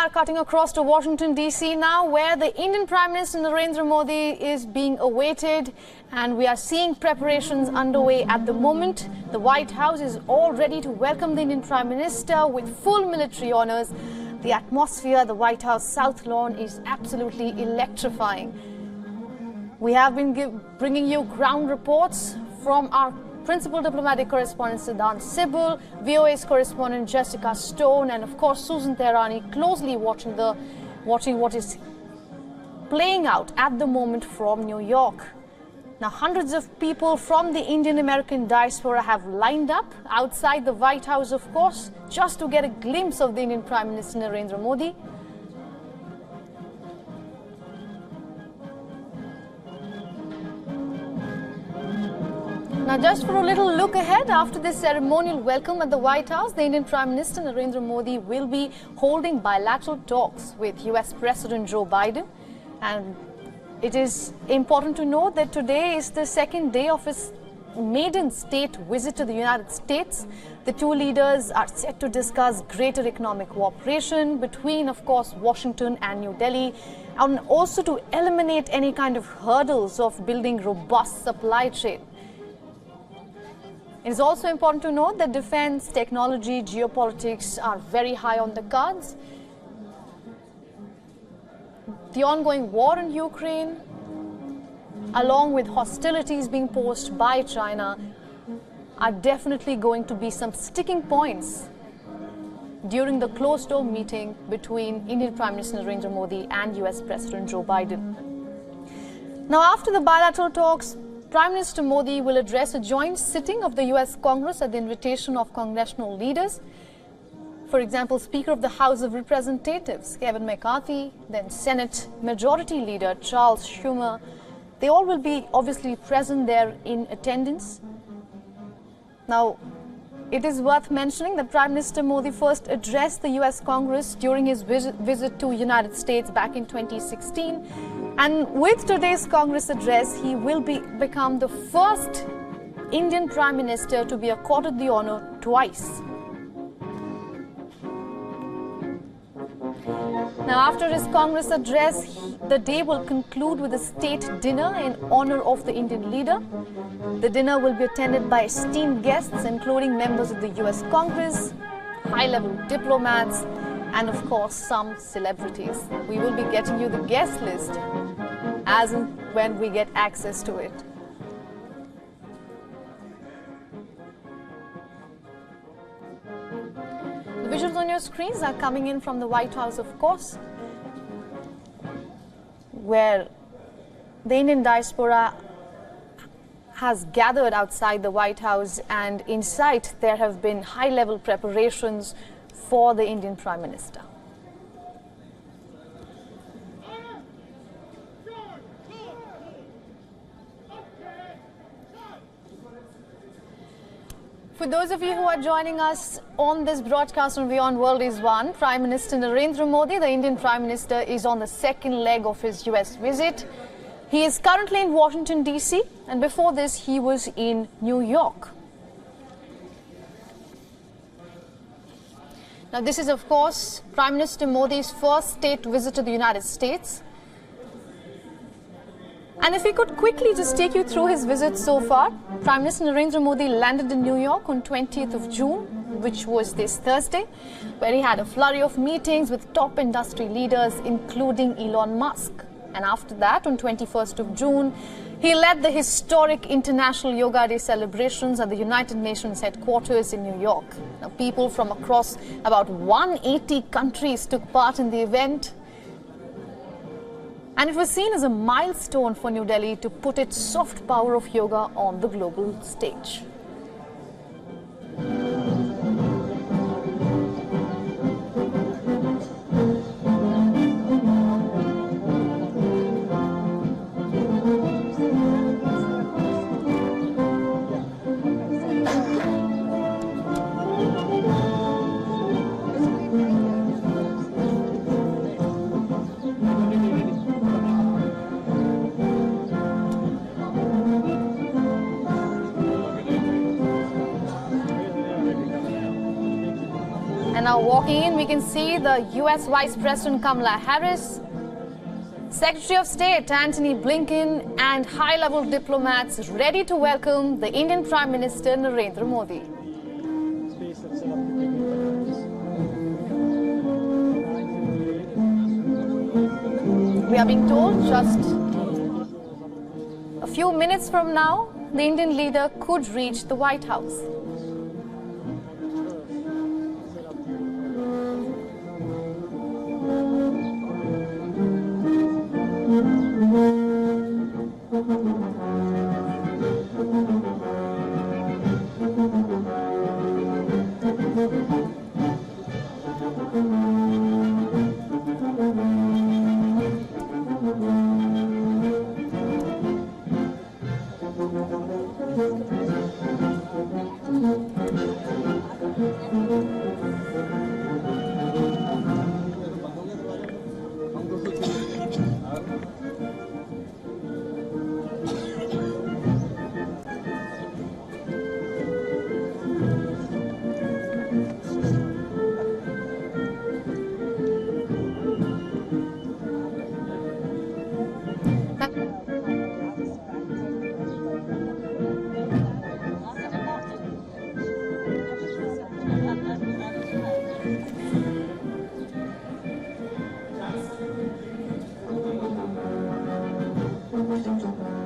are cutting across to Washington, D.C. now, where the Indian Prime Minister Narendra Modi is being awaited, and we are seeing preparations underway at the moment. The White House is all ready to welcome the Indian Prime Minister with full military honors. The atmosphere at the White House South Lawn is absolutely electrifying. We have been bringing you ground reports from our principal diplomatic correspondent Siddhant Sibul, VOA's correspondent Jessica Stone, and of course Susan Tehrani closely watching what is playing out at the moment from New York. Now, hundreds of people from the Indian-American diaspora have lined up outside the White House, of course, just to get a glimpse of the Indian Prime Minister Narendra Modi. Now, just for a little look ahead, after this ceremonial welcome at the White House, the Indian Prime Minister Narendra Modi will be holding bilateral talks with US President Joe Biden. And it is important to note that today is the second day of his maiden state visit to the United States. The two leaders are set to discuss greater economic cooperation between, of course, Washington and New Delhi, and also to eliminate any kind of hurdles of building robust supply chain. It is also important to note that defense, technology, geopolitics are very high on the cards. The ongoing war in Ukraine, along with hostilities being posed by China, are definitely going to be some sticking points during the closed-door meeting between Indian Prime Minister Narendra Modi and US President Joe Biden. Now, after the bilateral talks, Prime Minister Modi will address a joint sitting of the US Congress at the invitation of congressional leaders. For example, Speaker of the House of Representatives, Kevin McCarthy, then Senate Majority Leader Charles Schumer. They all will be obviously present there in attendance. Now, it is worth mentioning that Prime Minister Modi first addressed the US Congress during his visit to United States back in 2016. And with today's Congress address, he will become the first Indian Prime Minister to be accorded the honor twice. Now, after his Congress address, the day will conclude with a state dinner in honor of the Indian leader. The dinner will be attended by esteemed guests, including members of the US Congress, high-level diplomats, and of course some celebrities. We will be getting you the guest list as and when we get access to it. The visuals on your screens are coming in from the White House, of course, where the Indian diaspora has gathered outside the White House, and inside there have been high-level preparations for the Indian Prime Minister. For those of you who are joining us on this broadcast on WION World is One, Prime Minister Narendra Modi, the Indian Prime Minister, is on the second leg of his US visit. He is currently in Washington, D.C., and before this he was in New York. Now, this is, of course, Prime Minister Modi's first state visit to the United States. And if we could quickly just take you through his visit so far, Prime Minister Narendra Modi landed in New York on 20th of June, which was this Thursday, where he had a flurry of meetings with top industry leaders, including Elon Musk. And after that, on 21st of June, he led the historic International Yoga Day celebrations at the United Nations headquarters in New York. Now, people from across about 180 countries took part in the event. And it was seen as a milestone for New Delhi to put its soft power of yoga on the global stage. now walking in, we can see the US Vice President Kamala Harris, Secretary of State Antony Blinken, and high-level diplomats ready to welcome the Indian Prime Minister Narendra Modi. We are being told just a few minutes from now, the Indian leader could reach the White House.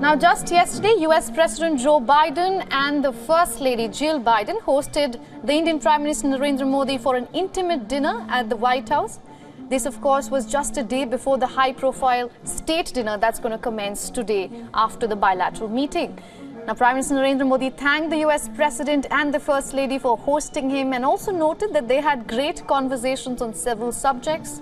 Now, just yesterday, US President Joe Biden and the First Lady Jill Biden hosted the Indian Prime Minister Narendra Modi for an intimate dinner at the White House. This, of course, was just a day before the high-profile state dinner that's going to commence today after the bilateral meeting. Now, Prime Minister Narendra Modi thanked the US President and the First Lady for hosting him and also noted that they had great conversations on several subjects.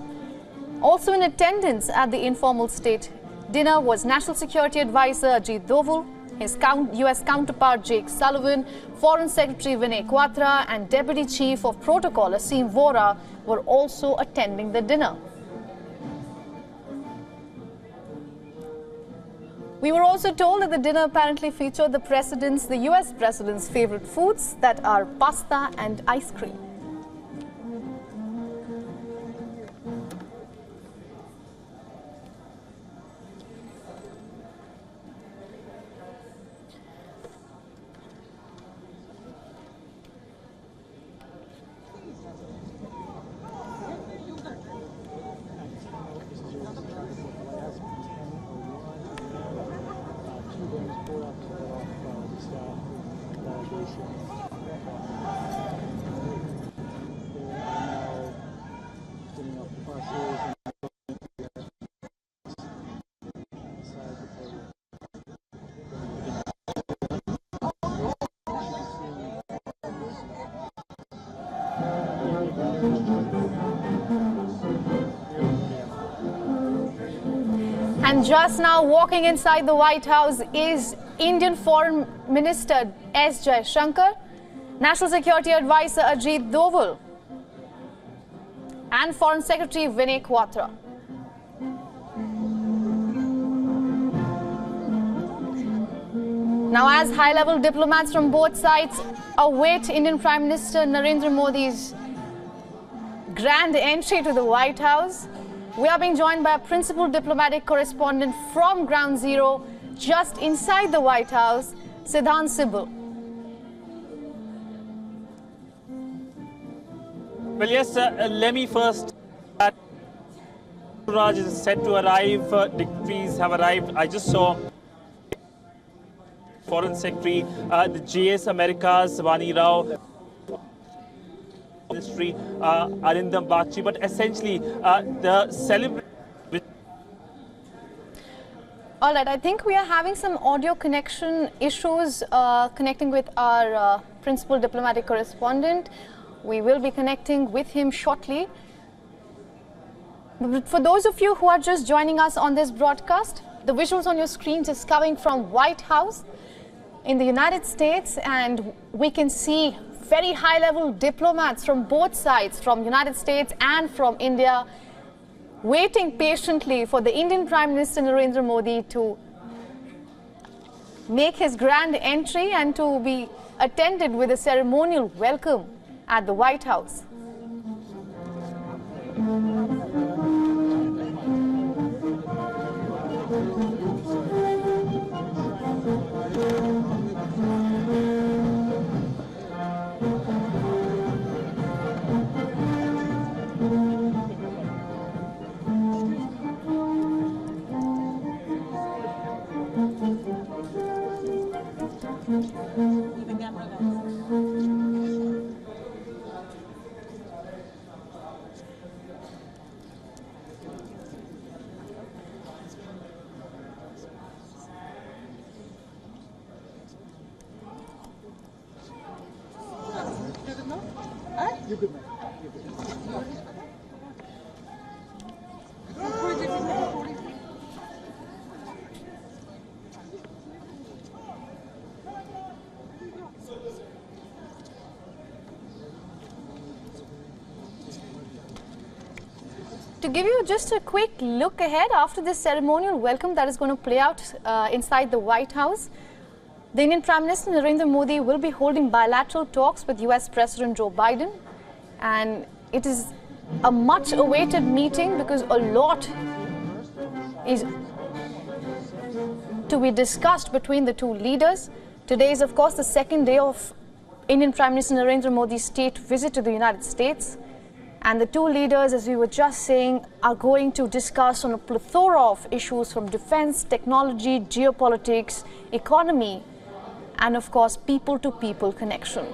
Also in attendance at the informal state dinner was National Security Advisor Ajit Doval, his US counterpart Jake Sullivan, Foreign Secretary Vinay Quatra, and Deputy Chief of Protocol Asim Vora were also attending the dinner. We were also told that the dinner apparently featured the US President's favorite foods, that are pasta and ice cream. And just now walking inside the White House is Indian Foreign Minister S. Jaishankar, National Security Advisor Ajit Doval, and Foreign Secretary Vinay Quatra. Now, as high-level diplomats from both sides await Indian Prime Minister Narendra Modi's grand entry to the White House, we are being joined by a principal diplomatic correspondent from Ground Zero, just inside the White House, Siddhant Sibal. Well, yes, let me first. Raj is set to arrive. Dignitaries have arrived. I just saw Foreign Secretary, the GS Americas, Vani Rao, Ministry, Arindam Bagchi, but essentially the celebration. All right, I think we are having some audio connection issues connecting with our principal diplomatic correspondent. We will be connecting with him shortly. But for those of you who are just joining us on this broadcast, the visuals on your screens is coming from White House in the United States, and we can see very high-level diplomats from both sides, from United States and from India, waiting patiently for the Indian Prime Minister Narendra Modi to make his grand entry and to be attended with a ceremonial welcome at the White House. To give you just a quick look ahead after this ceremonial welcome that is going to play out inside the White House, the Indian Prime Minister Narendra Modi will be holding bilateral talks with US President Joe Biden, and it is a much awaited meeting because a lot is to be discussed between the two leaders. Today is of course the second day of Indian Prime Minister Narendra Modi's state visit to the United States. And the two leaders, as we were just saying, are going to discuss on a plethora of issues from defense, technology, geopolitics, economy, and of course, people-to-people connection.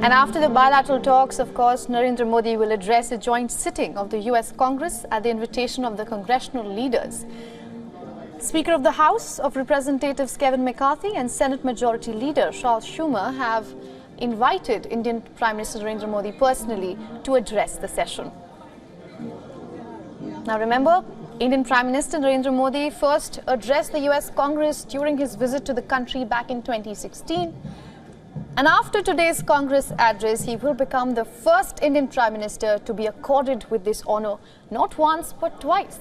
And after the bilateral talks, of course, Narendra Modi will address a joint sitting of the US Congress at the invitation of the congressional leaders. Speaker of the House of Representatives Kevin McCarthy and Senate Majority Leader Charles Schumer have invited Indian Prime Minister Narendra Modi personally to address the session. Now remember, Indian Prime Minister Narendra Modi first addressed the US Congress during his visit to the country back in 2016. And after today's Congress address, he will become the first Indian Prime Minister to be accorded with this honor, not once but twice.